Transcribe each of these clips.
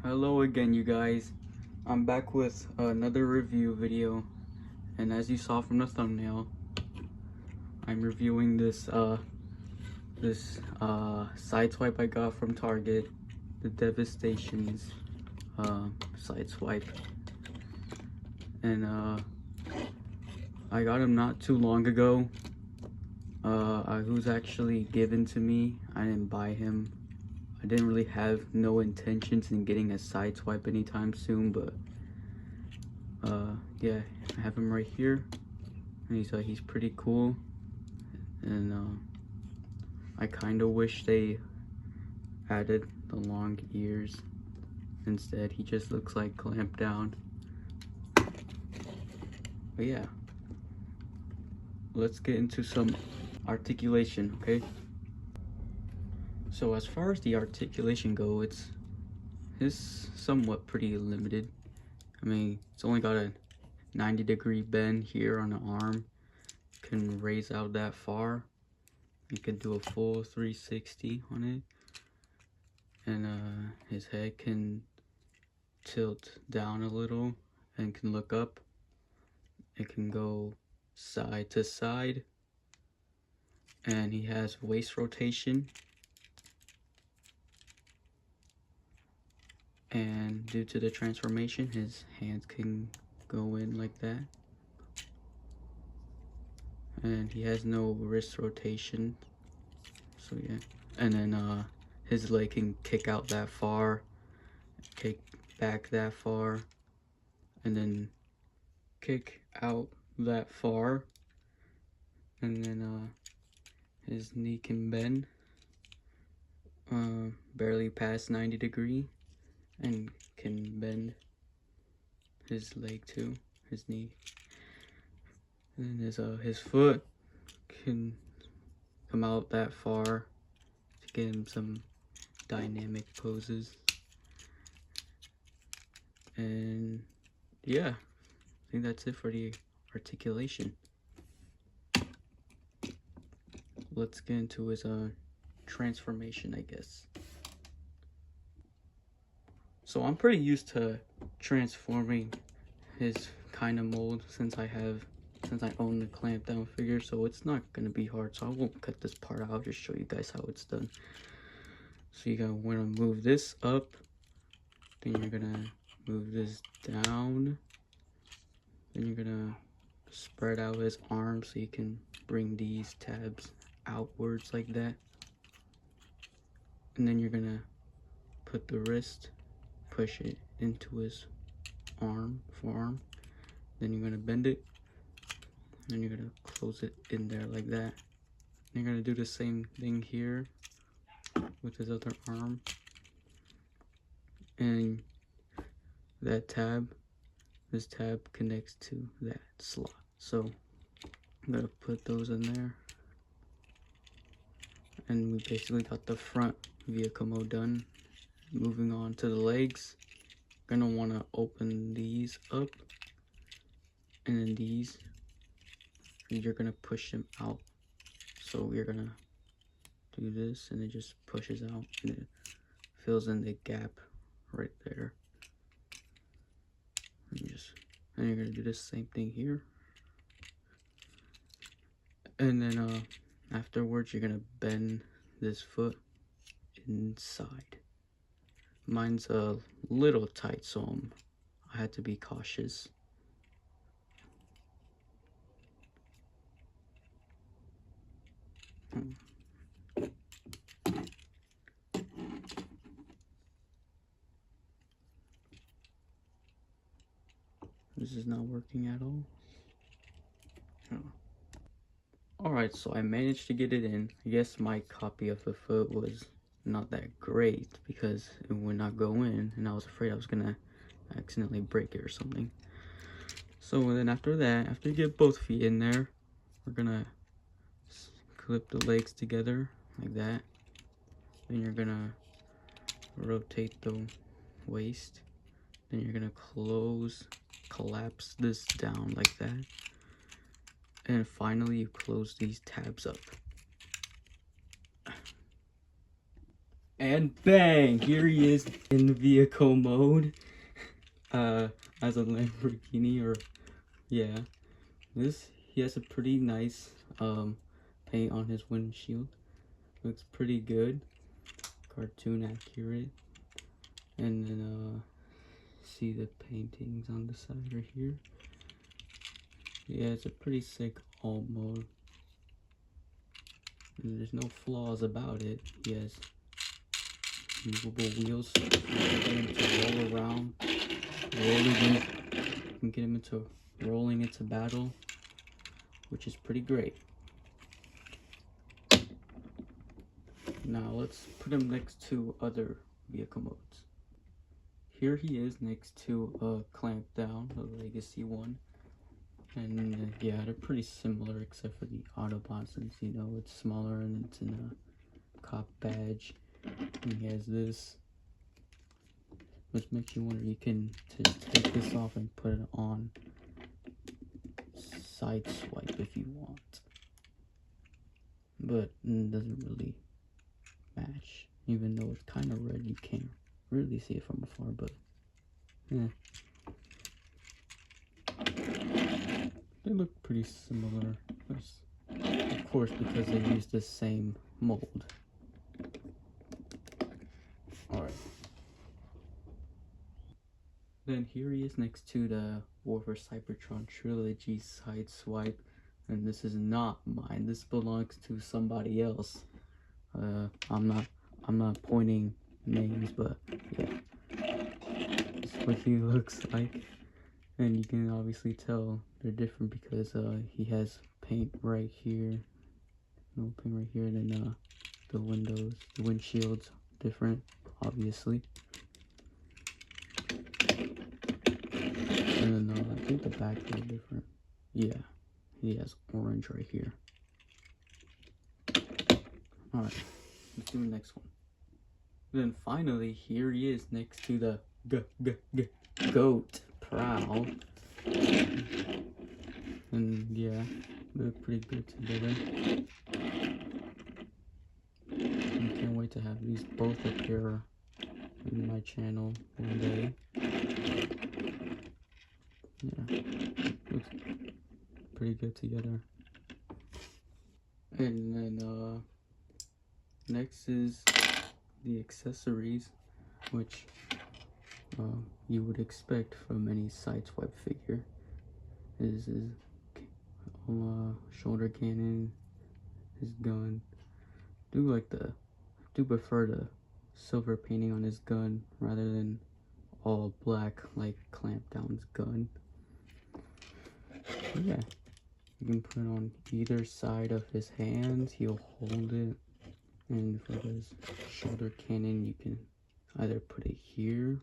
Hello again, you guys. I'm back with another review video, and as you saw from the thumbnail, I'm reviewing this Sideswipe I got from Target, the Devastation's Sideswipe, and I got him not too long ago. He was actually given to me. I didn't buy him. I didn't really have no intentions in getting a Sideswipe anytime soon, but yeah, I have him right here, and he's pretty cool, and I kind of wish they added the long ears. Instead, he just looks like clamped down. But yeah, let's get into some articulation, okay? So as far as the articulation go, it's somewhat pretty limited. I mean, it's only got a 90-degree bend here on the arm. Can raise out that far. You can do a full 360 on it. And his head can tilt down a little and can look up. It can go side to side. And he has waist rotation. And due to the transformation, his hands can go in like that. And he has no wrist rotation. So yeah. And then his leg can kick out that far, kick back that far, and then kick out that far. And then his knee can bend barely past 90 degree, and can bend his leg too, his knee. And then his foot can come out that far to get him some dynamic poses. And yeah, I think that's it for the articulation. Let's get into his transformation, I guess. So I'm pretty used to transforming his kind of mold since I own the clamp down figure, so it's not gonna be hard. So I won't cut this part out. I'll just show you guys how it's done. So you gotta want to move this up, then you're gonna move this down, then you're gonna spread out his arms so you can bring these tabs outwards like that, and then you're gonna put the wrist, push it into his forearm, then you're gonna bend it, then you're gonna close it in there like that. And you're gonna do the same thing here with his other arm, and this tab connects to that slot. So I'm gonna put those in there, and we basically got the front vehicle mode done. Moving on to the legs, gonna want to open these up, and then these, and you're gonna push them out. So you're gonna do this, and it just pushes out, and it fills in the gap right there. And you're gonna do the same thing here, and then afterwards you're gonna bend this foot inside. Mine's a little tight, so I had to be cautious. This is not working at all. Alright, so I managed to get it in. I guess my copy of the foot was not that great because it would not go in, and I was afraid I was gonna accidentally break it or something. So then after that, after you get both feet in there, we're gonna clip the legs together like that. Then you're gonna rotate the waist. Then you're gonna collapse this down like that. And finally you close these tabs up. And bang! Here he is in vehicle mode. As a Lamborghini, or yeah. He has a pretty nice paint on his windshield. Looks pretty good. Cartoon accurate. And then see the paintings on the side right here. Yeah, it's a pretty sick alt mode. And there's no flaws about it. He has movable wheels, so you can get him to roll around, you can get him into rolling into battle, which is pretty great. Now let's put him next to other vehicle modes. Here he is next to Clampdown, the legacy one. And yeah, they're pretty similar except for the Autobot, since you know it's smaller and it's in a cop badge. And he has this, which makes you wonder, you can take this off and put it on Sideswipe if you want, but it doesn't really match. Even though it's kind of red, you can't really see it from afar, but yeah. They look pretty similar, of course, because they use the same mold. Alright. Then here he is next to the War for Cybertron Trilogy Sideswipe, and this is not mine. This belongs to somebody else. I'm not pointing names, but yeah, that's what he looks like. And you can obviously tell they're different because he has paint right here, no paint right here, and then the windshield's different, obviously. And then I think the back is different. Yeah, he has orange right here. Alright, let's do the next one. Then finally, here he is next to the goat Prowl. And yeah, they're pretty good together. I can't wait to have these both appear in my channel one day. Yeah, looks pretty good together. And then next is the accessories, which you would expect from any Sideswipe figure. Is his shoulder cannon, his gun. Do prefer the silver painting on his gun rather than all black like Clampdown's gun. But yeah, you can put it on either side of his hands. He'll hold it. And for his shoulder cannon, you can either put it here,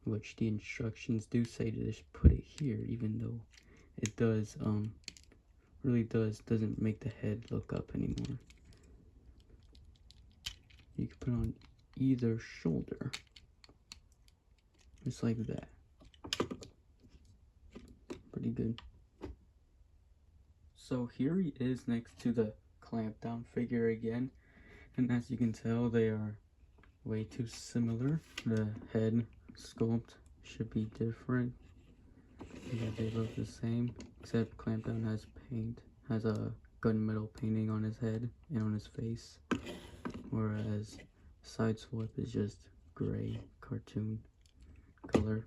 which the instructions do say to just put it here, even though it doesn't make the head look up anymore. You can put it on either shoulder, just like that. Pretty good. So here he is next to the Clampdown figure again, and as you can tell, they are way too similar. The head sculpt should be different. Yeah, they look the same, except Clampdown has a gunmetal painting on his head and on his face, whereas Sideswipe is just gray cartoon color.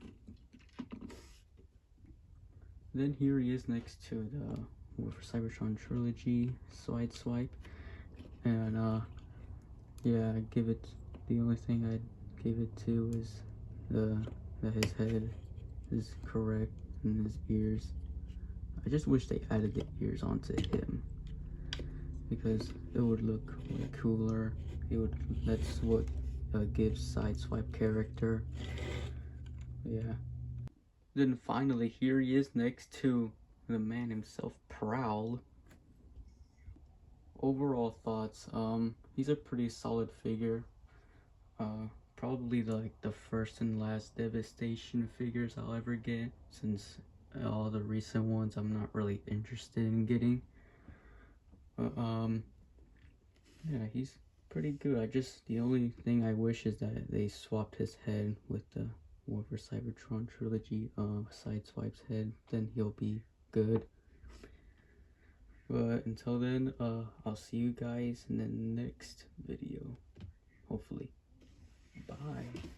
Then here he is next to the War for Cybertron Trilogy Sideswipe, and yeah, the only thing I'd give it to is that his head is correct and his ears. I just wish they added the ears onto him, because it would look way cooler. That's what gives Sideswipe character. Yeah. Then finally, here he is next to the man himself, Prowl. Overall thoughts, he's a pretty solid figure. Probably the first and last Devastation figures I'll ever get, since all the recent ones I'm not really interested in getting. But yeah, he's pretty good. The only thing I wish is that they swapped his head with the Warfare Cybertron trilogy, Sideswipe's head, then he'll be good. But until then, I'll see you guys in the next video, hopefully. Bye.